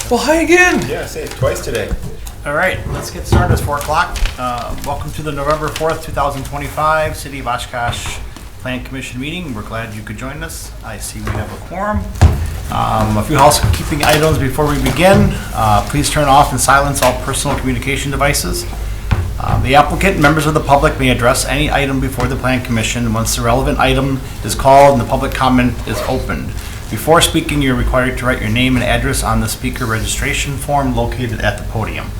Well, hi again. Yeah, I say it twice today. All right, let's get started. It's 4 o'clock. Welcome to the November 4th, 2025 City of Oshkosh Plan Commission meeting. We're glad you could join us. I see we have a quorum. A few housekeeping items before we begin. Please turn off and silence all personal communication devices. The applicant and members of the public may address any item before the Plan Commission once the relevant item is called and the public comment is opened. Before speaking, you're required to write your name and address on the speaker registration form located at the podium.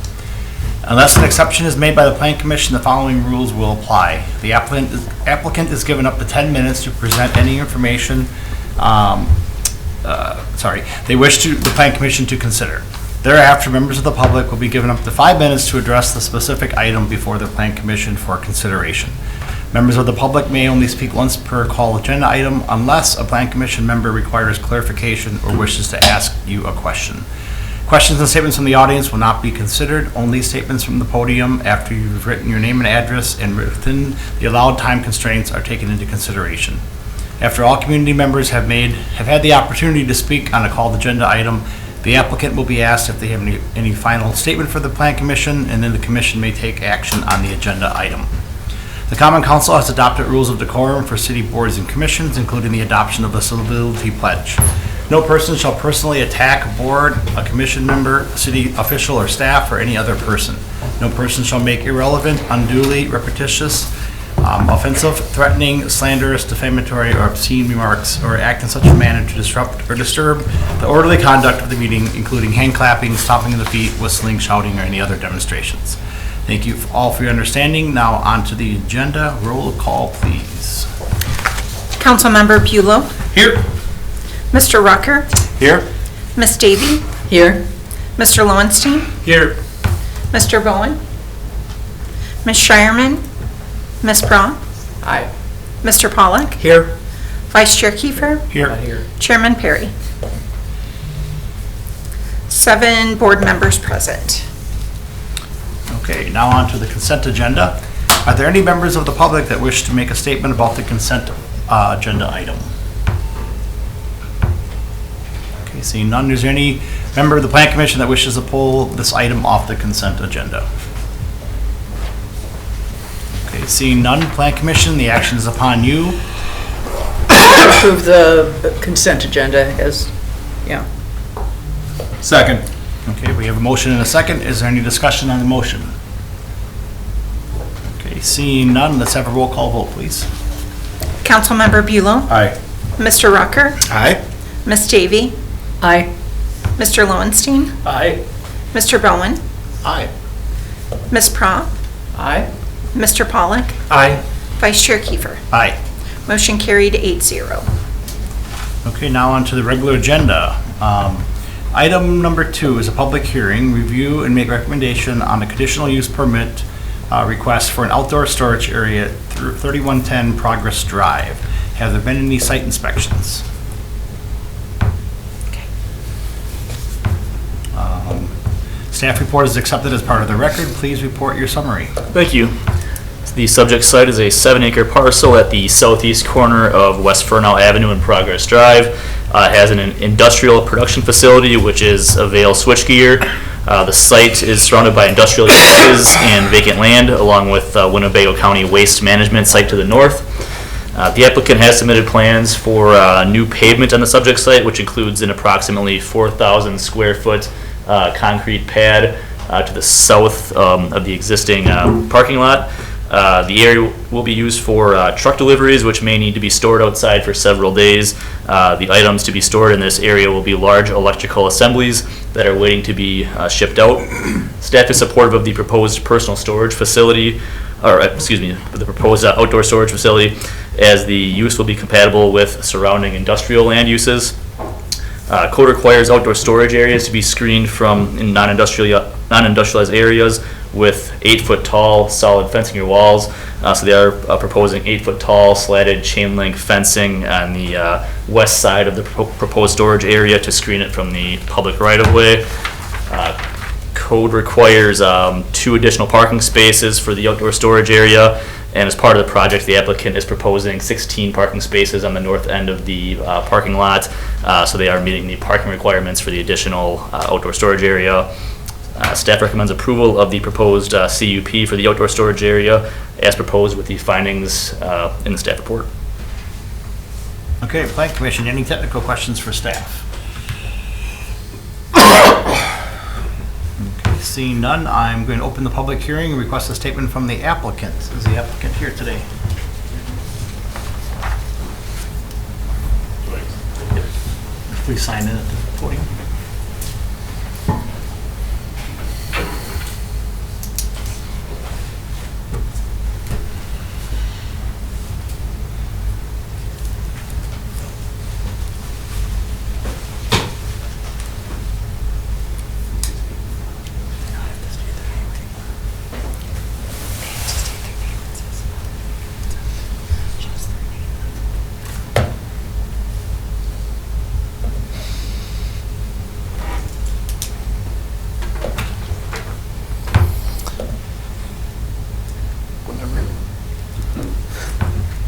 Unless an exception is made by the Plan Commission, the following rules will apply. The applicant is given up to 10 minutes to present any information they wish the Plan Commission to consider. Thereafter, members of the public will be given up to 5 minutes to address the specific item before the Plan Commission for consideration. Members of the public may only speak once per call agenda item unless a Plan Commission member requires clarification or wishes to ask you a question. Questions and statements from the audience will not be considered. Only statements from the podium after you've written your name and address and within the allowed time constraints are taken into consideration. After all community members have had the opportunity to speak on a called agenda item, the applicant will be asked if they have any final statement for the Plan Commission, and then the Commission may take action on the agenda item. The Common Council has adopted rules of decorum for city boards and commissions, including the adoption of the civility pledge. No person shall personally attack a board, a commission member, a city official or staff, or any other person. No person shall make irrelevant, unduly repetitious, offensive, threatening, slanderous, defamatory, or obscene remarks, or act in such a manner to disrupt or disturb the orderly conduct of the meeting, including hand clapping, stomping of the feet, whistling, shouting, or any other demonstrations. Thank you all for your understanding. Now on to the agenda. Roll call, please. Councilmember Bulow. Here. Mr. Rucker. Here? Ms. Davy. Here. Mr. Lowenstein. Here. Mr. Bowen. Ms. Shireman. Ms. Braun. Aye. Mr. Pollock. Here. Vice Chair Kiefer. Here. Chairman Perry. 7 board members present. Okay, now on to the consent agenda. Are there any members of the public that wish to make a statement about the consent agenda item? Okay, seeing none, is there any member of the Plan Commission that wishes to pull this item off the consent agenda? Okay, seeing none, Plan Commission, the action is upon you. Approve the consent agenda as, yeah. Second. Okay, we have a motion and a second. Is there any discussion on the motion? Okay, seeing none, let's have a roll call vote, please. Councilmember Bulow. Aye. Mr. Rucker. Aye. Ms. Davy. Aye. Mr. Lowenstein. Aye. Mr. Bowen. Aye. Ms. Praw. Aye. Mr. Pollock. Aye. Vice Chair Kiefer. Aye. Motion carried 8-0. Okay, now on to the regular agenda. Item number 2 is a public hearing, review and make recommendation on a conditional use permit request for an outdoor storage area through 3110 Progress Drive. Have there been any site inspections? Staff report is accepted as part of the record. Please report your summary. Thank you. The subject site is a 7-acre parcel at the southeast corner of West Fernald Avenue and Progress Drive. It has an industrial production facility, which is Avail switchgear. The site is surrounded by industrial uses and vacant land, along with Winnebago County Waste Management site to the north. The applicant has submitted plans for new pavement on the subject site, which includes an approximately 4,000 square foot concrete pad to the south of the existing parking lot. The area will be used for truck deliveries, which may need to be stored outside for several days. The items to be stored in this area will be large electrical assemblies that are waiting to be shipped out. Staff is supportive of the proposed personal storage facility, the proposed outdoor storage facility, as the use will be compatible with surrounding industrial land uses. Code requires outdoor storage areas to be screened from non-industrialized areas with 8-foot tall solid fencing or walls. So they are proposing 8-foot tall slatted chain link fencing on the west side of the proposed storage area to screen it from the public right-of-way. Code requires 2 additional parking spaces for the outdoor storage area And as part of the project, the applicant is proposing 16 parking spaces on the north end of the parking lot. So they are meeting the parking requirements for the additional outdoor storage area. Staff recommends approval of the proposed CUP for the outdoor storage area as proposed with the findings in the staff report. Okay, Plan Commission, any technical questions for staff? Okay, seeing none, I'm going to open the public hearing and request a statement from the applicant. Is the applicant here today? Please sign in at the podium.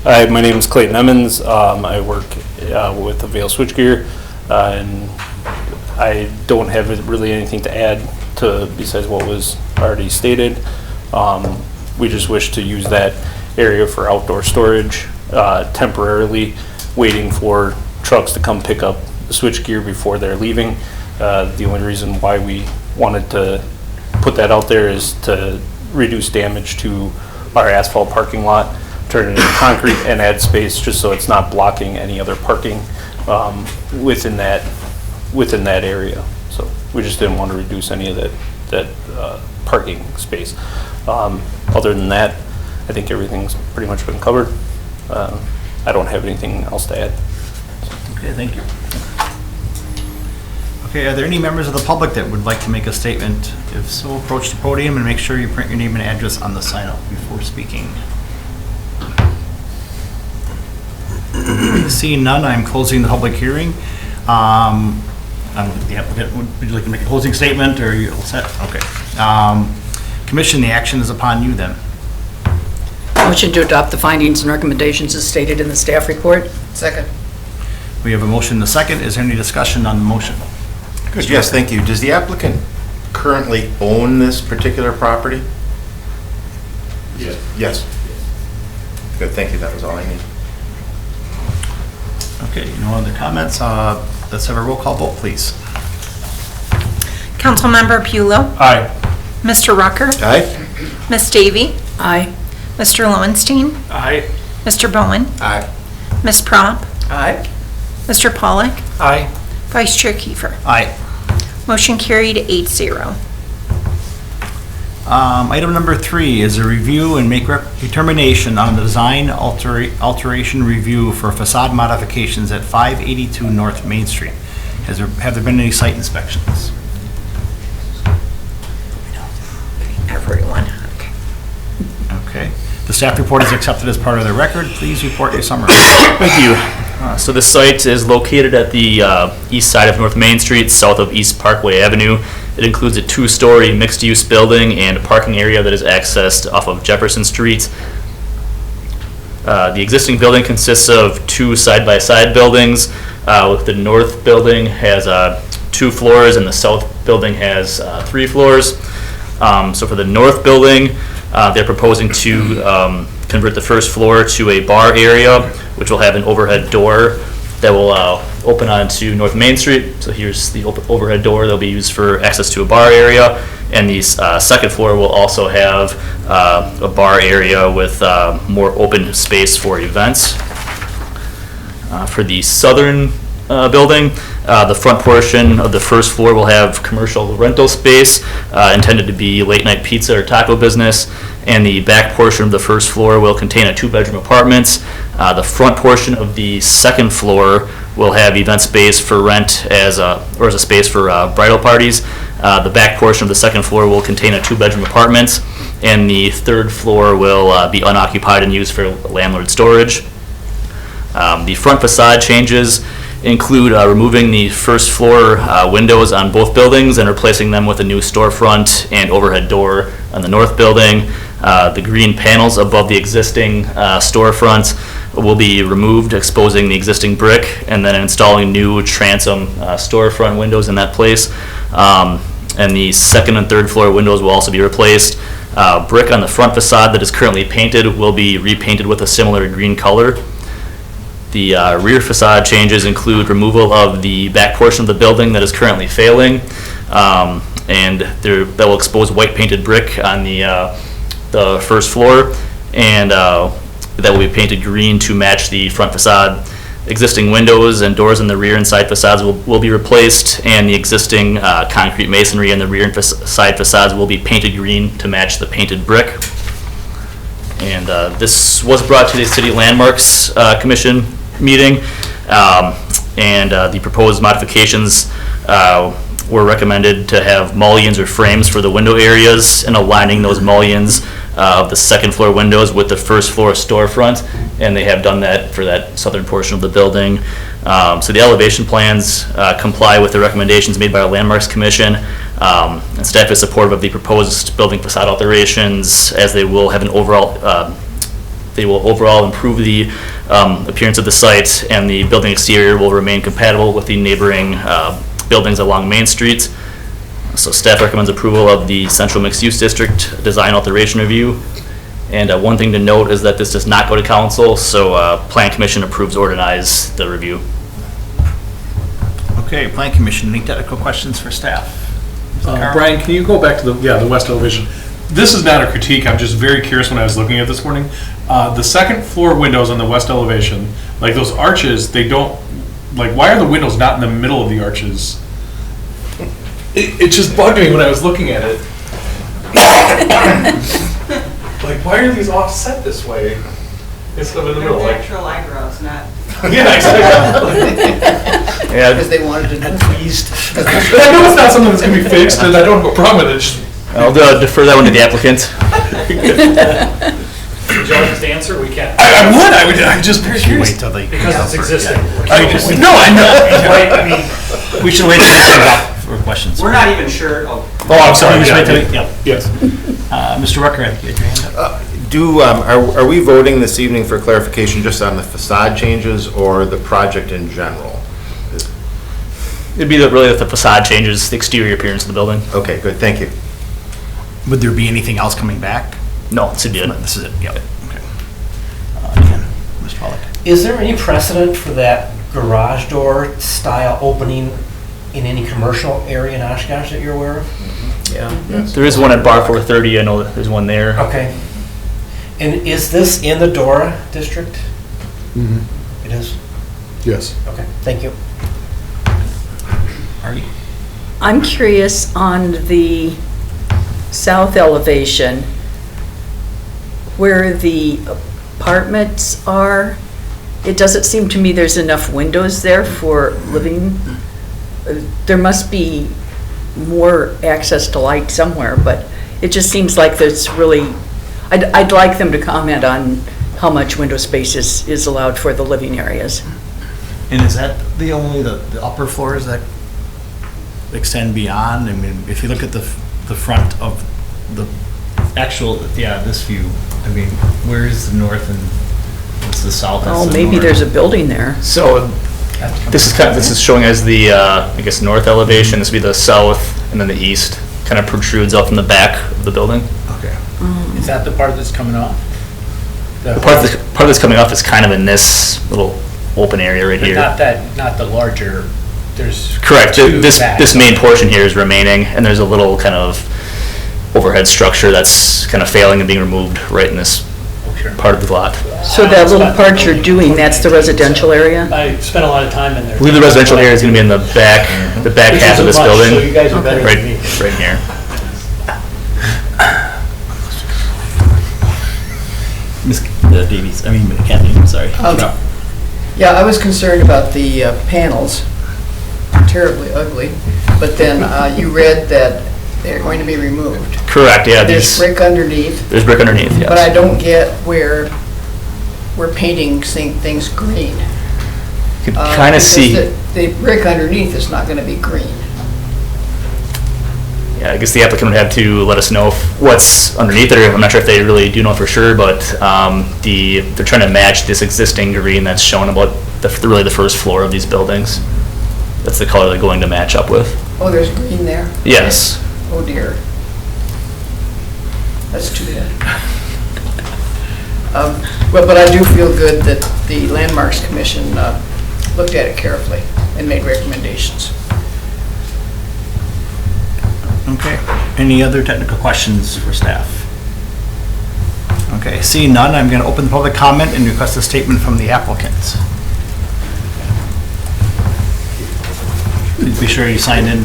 Hi, my name is Clayton Emmons. I work with Avail Switchgear, and I don't have really anything to add to besides what was already stated. We just wish to use that area for outdoor storage temporarily, waiting for trucks to come pick up the switchgear before they're leaving. The only reason why we wanted to put that out there is to reduce damage to our asphalt parking lot, turn it into concrete and add space just so it's not blocking any other parking within that area. So we just didn't want to reduce any of that parking space. Other than that, I think everything's pretty much been covered. I don't have anything else to add. Okay, thank you. Okay, are there any members of the public that would like to make a statement? If so, approach the podium and make sure you print your name and address on the sign-up before speaking. Seeing none, I'm closing the public hearing. The applicant, would you like to make a closing statement, or are you all set? Okay. Commission, the action is upon you then. Motion to adopt the findings and recommendations as stated in the staff report. Second. We have a motion and a second. Is there any discussion on the motion? Good, yes, thank you. Does the applicant currently own this particular property? Yes. Yes. Good, thank you, that was all I need. Okay, no other comments? Let's have a roll call vote, please. Councilmember Pulo. Aye. Mr. Rucker. Aye? Miss Davy. Aye. Mr. Lowenstein. Aye. Mr. Bowen. Aye. Miss Prop. Aye. Mr. Pollock. Aye. Vice Chair Kiefer. Aye. Motion carried 8-0. Item number 3 is a review and make determination on the design alteration review for facade modifications at 582 North Main Street. Have there been any site inspections? Everyone. Okay. Okay. The staff report is accepted as part of the record. Please report your summary. Thank you. So the site is located at the east side of North Main Street, south of East Parkway Avenue. It includes a 2-story mixed-use building and a parking area that is accessed off of Jefferson Street. The existing building consists of 2 side-by-side buildings. With the north building has 2 floors and the south building has 3 floors. So for the north building, they're proposing to convert the first floor to a bar area, which will have an overhead door that will open onto North Main Street. So here's the overhead door that'll be used for access to a bar area. And the second floor will also have a bar area with more open space for events. For the southern building, the front portion of the first floor will have commercial rental space intended to be late night pizza or taco business, and the back portion of the first floor will contain a 2-bedroom apartments. The front portion of the second floor will have event space for rent as a space for bridal parties. The back portion of the second floor will contain a 2-bedroom apartments, and the third floor will be unoccupied and used for landlord storage. The front facade changes include removing the first floor windows on both buildings and replacing them with a new storefront and overhead door on the north building. The green panels above the existing storefront will be removed, exposing the existing brick, and then installing new transom storefront windows in that place. And the second and third floor windows will also be replaced. Brick on the front facade that is currently painted will be repainted with a similar green color. The rear facade changes include removal of the back portion of the building that is currently failing, and that will expose white painted brick on the first floor, and that will be painted green to match the front facade. Existing windows and doors in the rear and side facades will be replaced, and the existing concrete masonry in the rear and side facades will be painted green to match the painted brick. And this was brought to the City Landmarks Commission meeting, and the proposed modifications were recommended to have mullions or frames for the window areas and aligning those mullions of the second floor windows with the first floor storefront, and they have done that for that southern portion of the building. So the elevation plans comply with the recommendations made by our Landmarks Commission, and staff is supportive of the proposed building facade alterations, as they will have an overall improve the appearance of the site, and the building exterior will remain compatible with the neighboring buildings along Main Street. So staff recommends approval of the Central Mixed Use District Design Alteration Review. And one thing to note is that this does not go to council, so Plan Commission approves or denies the review. Okay, Plan Commission, any technical questions for staff? Brian, can you go back to the west elevation? This is not a critique, I'm just very curious when I was looking at this morning. The second floor windows on the west elevation, like those arches, they don't, like, why are the windows not in the middle of the arches? It just bugged me when I was looking at it. Like, why are these offset this way instead of in the middle? Like, Natural eyebrows, not. yeah, exactly. Yeah, Because they wanted it pleased. I know it's not something that's gonna be fixed, and I don't have a problem with it. Just, I'll defer that one to the applicant. Would you like us to answer? We can. I'm just very curious. Wait till they. Because it's existing. No, I know. Right, I mean, We should wait till this comes up for questions. We're not even sure. Oh, I'm sorry. Just wait till Yeah. yeah. Yes. Mr. Rucker, I think you had your hand up. Are we voting this evening for clarification just on the facade changes or the project in general? It'd be really the facade changes, the exterior appearance of the building. Okay, good, thank you. Would there be anything else coming back? No, this would be it. This is it, yep. Okay. Again, Mr. Pollack. Is there any precedent for that garage door style opening in any commercial area in Oshkosh that you're aware of? Yeah. There is one at Bar 430, I know that there's one there. Okay. And is this in the Dora district? Mm-hmm. It is? Yes. Okay, thank you. Artie? I'm curious on the south elevation, where the apartments are. It doesn't seem to me there's enough windows there for living. There must be more access to light somewhere, but it just seems like there's really, I'd like them to comment on how much window space is allowed for the living areas. And is that the only, the upper floors that extend beyond? I mean, if you look at the front of the actual, yeah, this view, I mean, where is the north and what's the south? Oh, That's the maybe north. there's a building there. So this is showing as the, I guess, north elevation. This would be the south, and then the east kind of protrudes out from the back of the building. Okay. is that the part that's coming off? The part that's coming off is kind of in this little open area right But here. not the larger, there's. Correct. two This back. main portion here is remaining, and there's a little kind of overhead structure that's kind of failing and being removed right in this Sure. part of the lot. So that little part you're doing, that's the residential area? I spent a lot of time in there. I believe the residential area is going to be in the back Which half of isn't this much, building. So you guys are better Right, than me. right here. Ms. Davies, I mean Kathy, I'm sorry. Yeah, I was concerned about the panels, terribly ugly, but then you read that they're going to be removed. Correct, yeah. There's brick underneath, There's brick underneath, yes. but I don't get where we're painting things green. You can kind of Because see. The brick underneath is not going to be green. yeah, I guess the applicant would have to let us know what's underneath it. I'm not sure if they really do know for sure, but they're trying to match this existing green that's shown about really the first floor of these buildings. That's the color they're going to match up with. Oh, there's green there? Yes. Oh dear. That's too bad. But I do feel good that the Landmarks Commission looked at it carefully and made recommendations. Okay, any other technical questions for staff? Okay, seeing none, I'm going to open the public comment and request a statement from the applicants. Please be sure you sign in.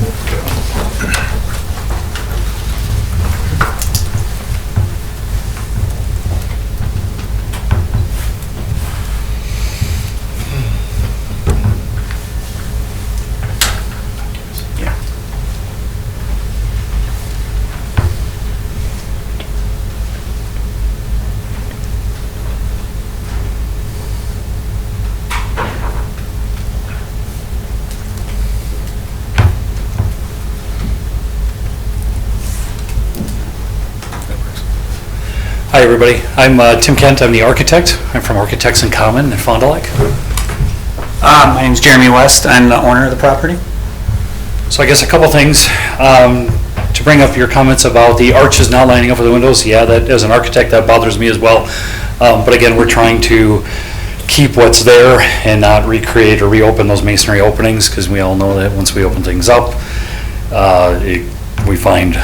Hi, everybody. I'm Tim Kent. I'm the architect. I'm from Architects in Common in Fond du Lac. My name's Jeremy West. I'm the owner of the property. So I guess a couple things. To bring up your comments about the arches not lining up with the windows, yeah, that as an architect, that bothers me as well. But again, we're trying to keep what's there and not recreate or reopen those masonry openings, because we all know that once we open things up, we find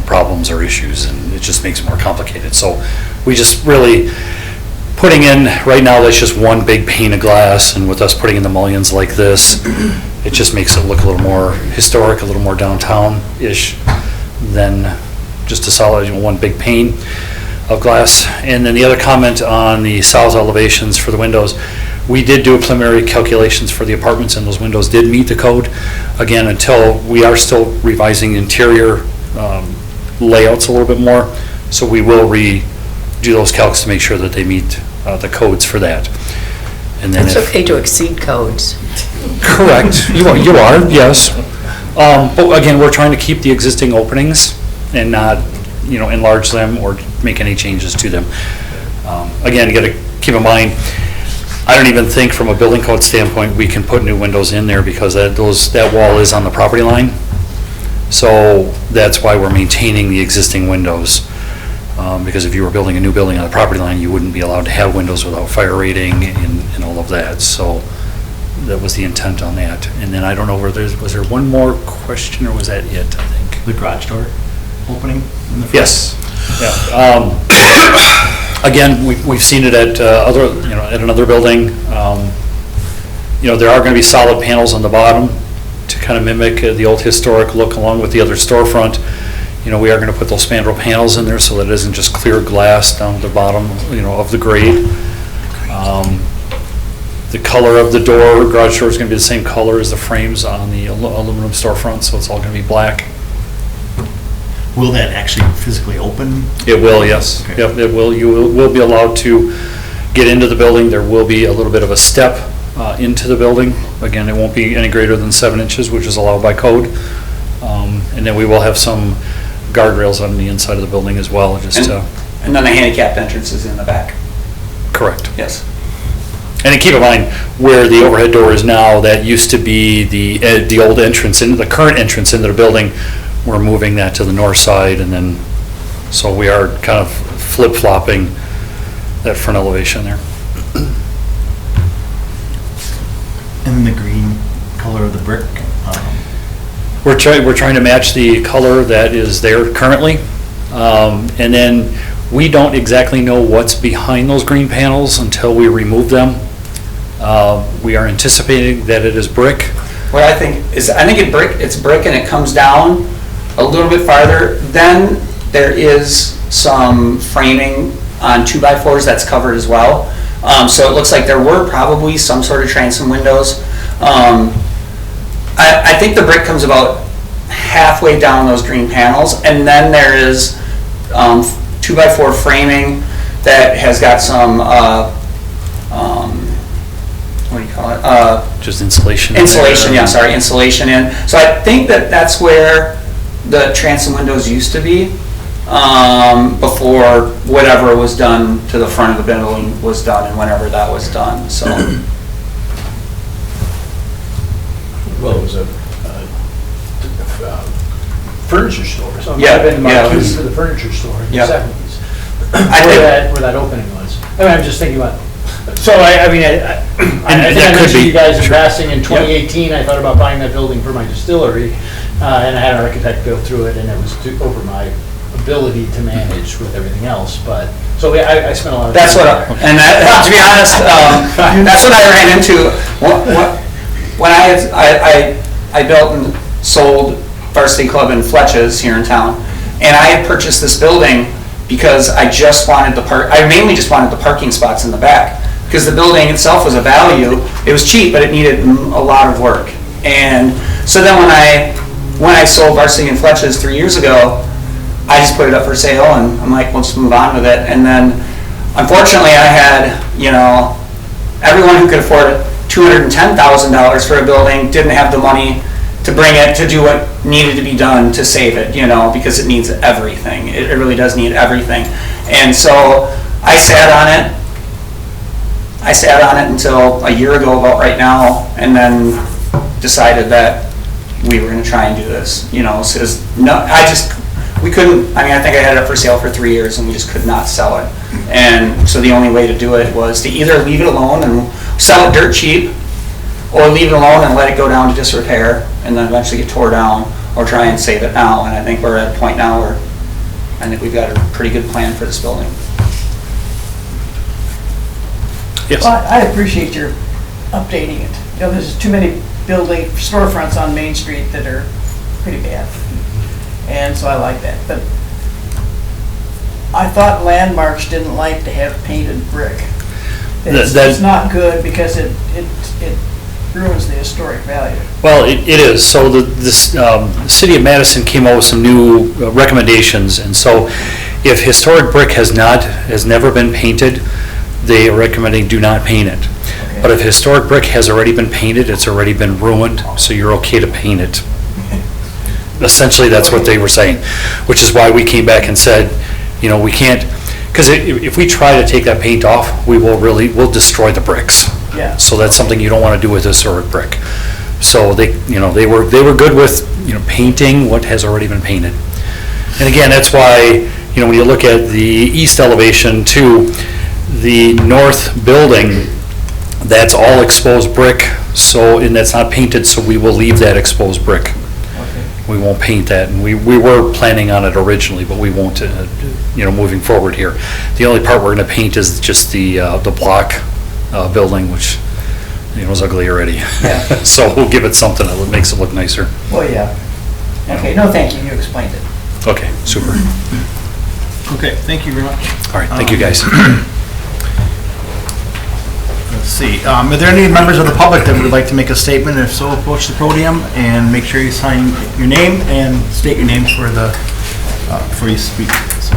problems or issues, and it just makes it more complicated. So we just really putting in, right now, that's just one big pane of glass, and with us putting in the mullions like this, it just makes it look a little more historic, a little more downtown-ish than just a solid one big pane of glass. And then the other comment on the south elevations for the windows, we did do a preliminary calculations for the apartments, and those windows did meet the code. Again, until we are still revising interior layouts a little bit more, so we will redo those calcs to make sure that they meet the codes for that. And then It's okay to exceed codes. Correct, you are, yes. But again, we're trying to keep the existing openings and not, enlarge them or make any changes to them. Again, you got to keep in mind, I don't even think from a building code standpoint we can put new windows in there, because that wall is on the property line. So that's why we're maintaining the existing windows. Because if you were building a new building on the property line, you wouldn't be allowed to have windows without fire rating and all of that. So that was the intent on that. And then I don't know was there one more question, or was that it, I think? The garage door opening in the front? Yes. Yeah. Again, we've seen it at at another building. There are going to be solid panels on the bottom to kind of mimic the old historic look along with the other storefront. We are going to put those spandrel panels in there so that it isn't just clear glass down the bottom, of the grade. The color of the garage door is going to be the same color as the frames on the aluminum storefront, so it's all going to be black. Will that actually physically open? It will, yes. Okay. Yep, it will. You will be allowed to get into the building. There will be a little bit of a step into the building. Again, it won't be any greater than 7 inches, which is allowed by code. And then we will have some guardrails on the inside of the building as well. And then the handicapped entrance is in the back. Correct. Yes. And then keep in mind, where the overhead door is now, that used to be the old entrance, the current entrance into the building. We're moving that to the north side, and then, so we are kind of flip-flopping that front elevation there. And then the green color of the brick? We're trying to match the color that is there currently. And then we don't exactly know what's behind those green panels until we remove them. We are anticipating that it is brick. What I think it's brick, and it comes down a little bit farther. Then there is some framing on 2x4s that's covered as well. So it looks like there were probably some sort of transom windows. I think the brick comes about halfway down those green panels, and then there is 2x4 framing that has got some what do you call it? Just insulation. Insulation, yeah, sorry, insulation in. So I think that's where the transom windows used to be, before whatever was done to the front of the building was done and whenever that was done, so. Well, it was a furniture store, so Yeah, I've been yeah, it marquee was- for the furniture store in the Yeah. 70s. I think- Where that opening was. I mean, I'm just thinking about, so I mean, I think I that could mentioned be- you guys in passing in 2018, I thought about buying that building for my distillery, and I had an architect go through it, and it was over my ability to manage with everything else, but, so I spent a lot of time. That's what, and that, to be honest, that's what I ran into. When I built and sold Varsity Club in Fletches here in town, and I had purchased this building because I just wanted I mainly just wanted the parking spots in the back, because the building itself was a value. It was cheap, but it needed a lot of work. And so then when I sold Varsity in Fletches 3 years ago, I just put it up for sale, and I'm like, let's move on with it. And then, unfortunately, I had, everyone who could afford $210,000 for a building didn't have the money to bring it to do what needed to be done to save it, because it needs everything. It really does need everything. And so I sat on it. I sat on it until a year ago, about right now, and then decided that we were going to try and do this. We couldn't, I think I had it up for sale for 3 years and we just could not sell it. And so the only way to do it was to either leave it alone and sell it dirt cheap, or leave it alone and let it go down to disrepair and then eventually get tore down, or try and save it now. And I think we're at a point now where I think we've got a pretty good plan for this building. Yes. Well, I appreciate your updating it. There's too many storefronts on Main Street that are pretty bad. And so I like that. But I thought Landmarks didn't like to have painted brick. It's not good because it ruins the historic value. Well, it is. So the city of Madison came out with some new recommendations, and so if historic brick has never been painted, they are recommending do not paint it. Okay. But if historic brick has already been painted, it's already been ruined, so you're okay to paint it. Essentially, that's what they were saying, which is why we came back and said, we can't, because if we try to take that paint off, we'll destroy the bricks. Yeah. So that's something you don't want to do with historic brick. So they were good with, painting what has already been painted. And again, that's why, when you look at the east elevation to the north building, that's all exposed brick, and that's not painted, so we will leave that exposed brick. We won't paint that, and we were planning on it originally, but we won't, moving forward here. The only part we're going to paint is just the block building, which, is ugly already. Yeah. So we'll give it something that makes it look nicer. Well, yeah. Okay, no, thank you. You explained it. Okay, super. Okay, thank you very much. All right, thank you, guys. Let's see, are there any members of the public that would like to make a statement? If so, approach the podium and make sure you sign your name and state your name before you speak. So.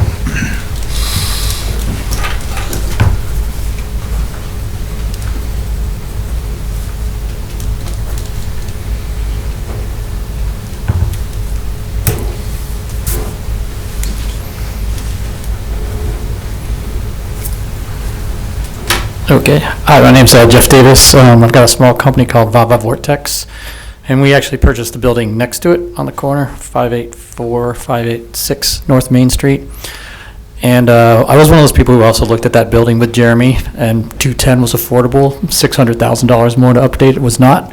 Okay. Hi, my name's Jeff Davis. I've got a small company called Vava Vortex, and we actually purchased the building next to it on the corner, 584, 586 North Main Street. And I was one of those people who also looked at that building with Jeremy, and 210 was affordable. $600,000 more to update it was not.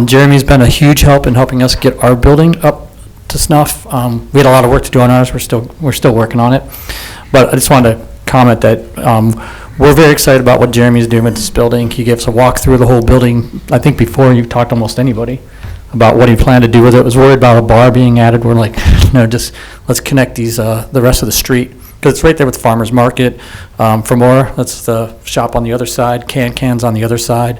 Jeremy's been a huge help in helping us get our building up to snuff. We had a lot of work to do on ours. We're still working on it. But I just wanted to comment that we're very excited about what Jeremy's doing with this building. He gave us a walk through the whole building, I think before you talked to almost anybody about what he planned to do with it. Was worried about a bar being added. We're like, just let's connect these, the rest of the street. Because it's right there with the farmer's market. For more, that's the shop on the other side, cans on the other side.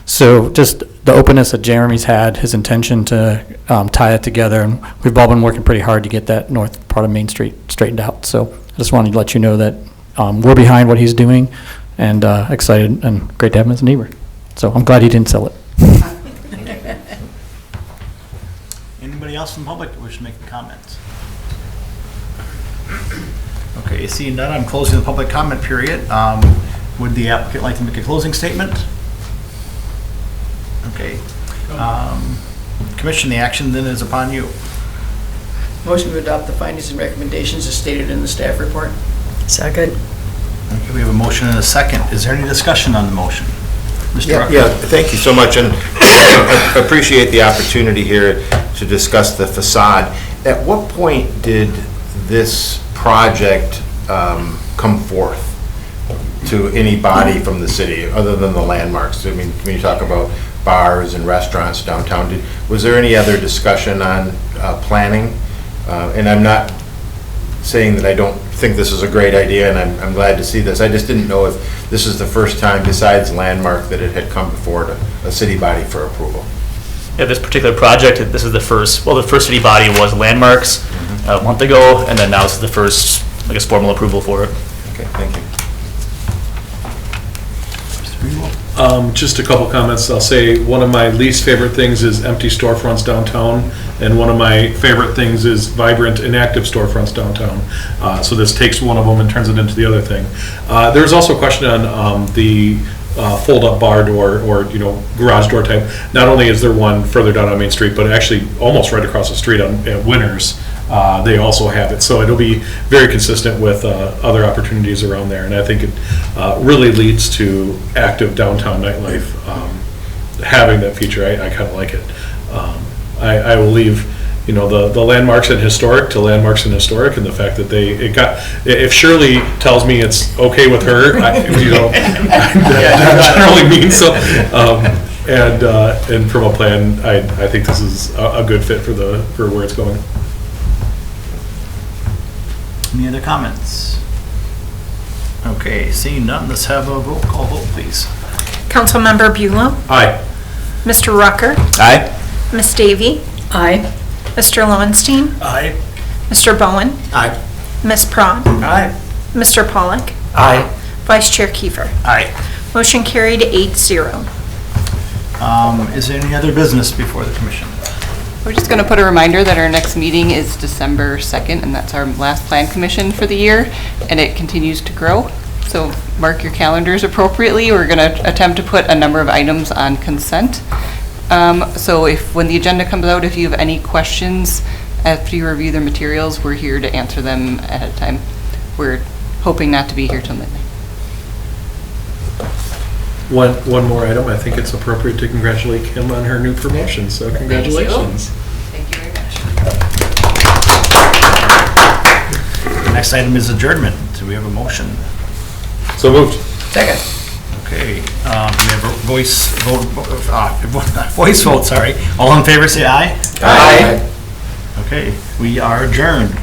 So just the openness that Jeremy's had, his intention to tie it together, and we've all been working pretty hard to get that north part of Main Street straightened out. So I just wanted to let you know that we're behind what he's doing, and excited and great to have him as a neighbor. So I'm glad he didn't sell it. Anybody else in the public that wish to make comments? Okay, seeing none, I'm closing the public comment period. Would the applicant like to make a closing statement? Okay. Commission, the action then is upon you. Motion to adopt the findings and recommendations as stated in the staff report. Second. Okay, we have a motion and a second. Is there any discussion on the motion? Mr. Rucker? Yeah, thank you so much, and I appreciate the opportunity here to discuss the facade. At what point did this project come forth to anybody from the city, other than the landmarks? I mean, when you talk about bars and restaurants downtown, was there any other discussion on planning? And I'm not saying that I don't think this is a great idea, and I'm glad to see this. I just didn't know if this is the first time, besides Landmark, that it had come before a city body for approval. Yeah, this particular project, this is the first city body was Landmarks a month ago, and then now this is the first, I guess, formal approval for it. Okay, thank you. Just a couple comments. I'll say one of my least favorite things is empty storefronts downtown, and one of my favorite things is vibrant, inactive storefronts downtown. So this takes one of them and turns it into the other thing. There's also a question on the fold-up bar door or garage door type. Not only is there one further down on Main Street, but actually almost right across the street at Winners. They also have it, so it'll be very consistent with other opportunities around there, and I think it really leads to active downtown nightlife. Having that feature, I kind of like it. I will leave, the landmarks and historic to landmarks and historic, and the fact that if Shirley tells me it's okay with her, that generally means so. And from a plan, I think this is a good fit for where it's going. Any other comments? Okay, seeing none, let's have a roll call vote, please. Councilmember Bulow? Aye. Mr. Rucker? Aye. Ms. Davy? Aye. Mr. Lowenstein? Aye. Mr. Bowen? Aye. Ms. Prawn? Aye. Mr. Pollak? Aye. Vice Chair Kiefer. Aye. Motion carried 8-0. Is there any other business before the commission? We're just going to put a reminder that our next meeting is December 2nd, and that's our last plan commission for the year, and it continues to grow. So mark your calendars appropriately. We're going to attempt to put a number of items on consent. So when the agenda comes out, if you have any questions after you review the materials, we're here to answer them ahead of time. We're hoping not to be here till midnight. One more item. I think it's appropriate to congratulate Kim on her new promotion, so congratulations. Thank you very much. The next item is adjournment. Do we have a motion? So moved. Second. Okay, we have a voice vote, sorry. All in favor, say aye. Aye. Okay, we are adjourned.